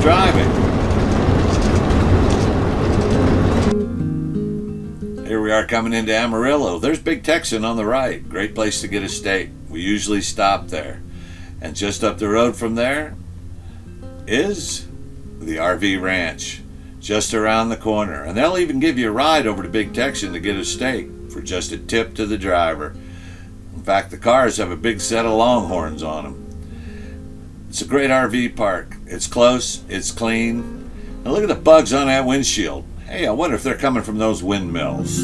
driving. Here we are coming into Amarillo. There's Big Texan on the right. Great place to get a steak. We usually stop there. And just up the road from there is the RV Ranch, just around the corner. And they'll even give you a ride over to Big Texan to get a steak for just a tip to the driver. In fact, the cars have a big set of Longhorns on them. It's a great RV park. It's close, it's clean. Now look at the bugs on that windshield. Hey, I wonder if they're coming from those windmills.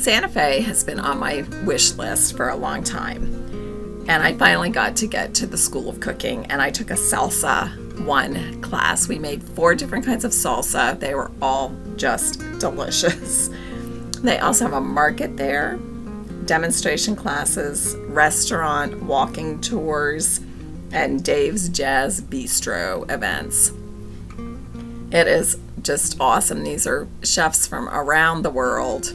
Santa Fe has been on my wish list for a long time. And I finally got to get to the School of Cooking, and I took a Salsa 1 class. We made 4 different kinds of salsa. They were all just delicious. They also have a market there, demonstration classes, restaurant, walking tours, and Dave's Jazz Bistro events. It is just awesome. These are chefs from around the world.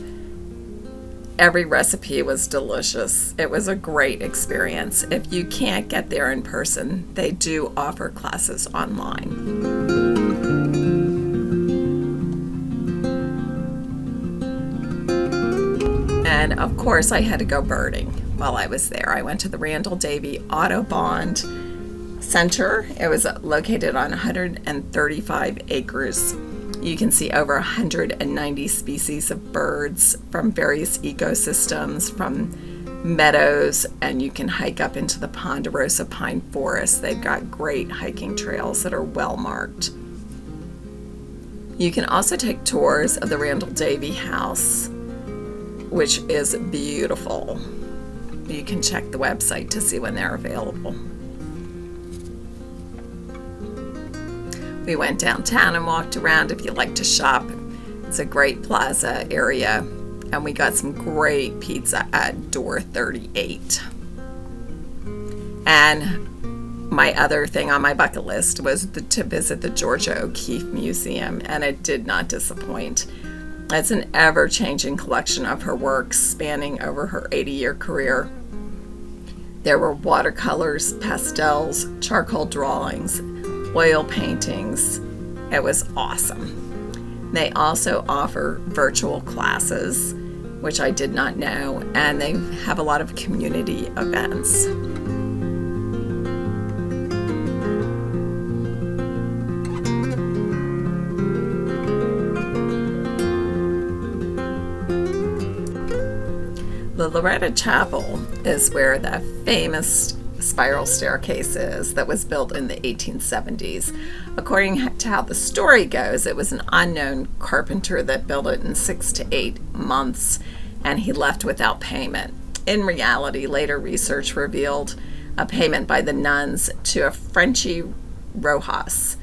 Every recipe was delicious. It was a great experience. If you can't get there in person, they do offer classes online. And of course, I had to go birding while I was there. I went to the Randall Davey Center. It was located on 135 acres. You can see over 190 species of birds from various ecosystems, from meadows, and you can hike up into the Ponderosa Pine Forest. They've got great hiking trails that are well marked. You can also take tours of the Randall Davey House, which is beautiful. You can check the website to see when they're available. We went downtown and walked around if you like to shop. It's a great plaza area, and we got some great pizza at Door 38. And my other thing on my bucket list was to visit the Georgia O'Keeffe Museum, and it did not disappoint. It's an ever-changing collection of her works spanning over her 80-year career. There were watercolors, pastels, charcoal drawings, oil paintings. It was awesome. They also offer virtual classes, which I did not know, and they have a lot of community events. The Loretta Chapel is where the famous spiral staircase is that was built in the 1870s. According to how the story goes, it was an unknown carpenter that built it in 6 to 8 months, and he left without payment. In reality, later research revealed a payment by the nuns to a Frenchy Rojas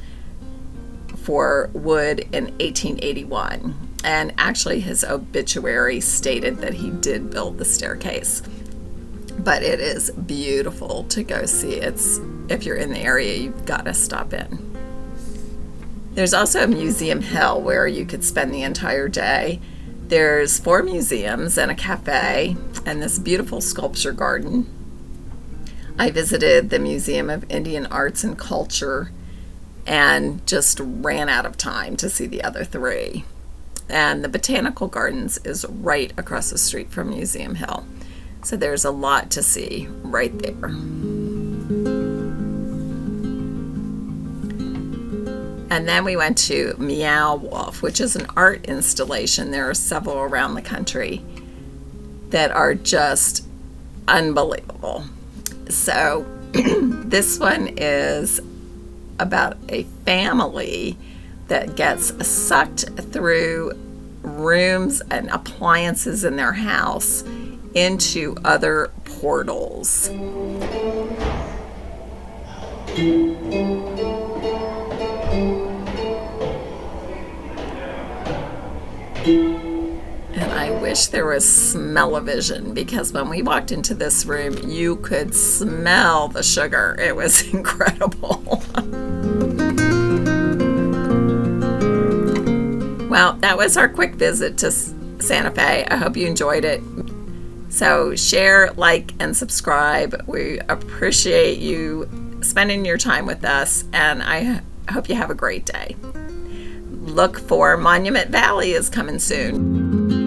for wood in 1881. And actually his obituary stated that he did build the staircase. But it is beautiful to go see. If you're in the area, you've got to stop in. There's also a Museum Hill where you could spend the entire day. There's 4 museums and a cafe and this beautiful sculpture garden. I visited the Museum of Indian Arts and Culture and just ran out of time to see the other 3. And the Botanical Gardens is right across the street from Museum Hill. So there's a lot to see right there. And then we went to Meow Wolf, which is an art installation. There are several around the country that are just unbelievable. So this one is about a family that gets sucked through rooms and appliances in their house into other portals. And I wish there was smell-o-vision, because when we walked into this room, you could smell the sugar. It was incredible. Well, that was our quick visit to Santa Fe. I hope you enjoyed it. So share, like, and subscribe. We appreciate you spending your time with us, and I hope you have a great day. Look for Monument Valley is coming soon.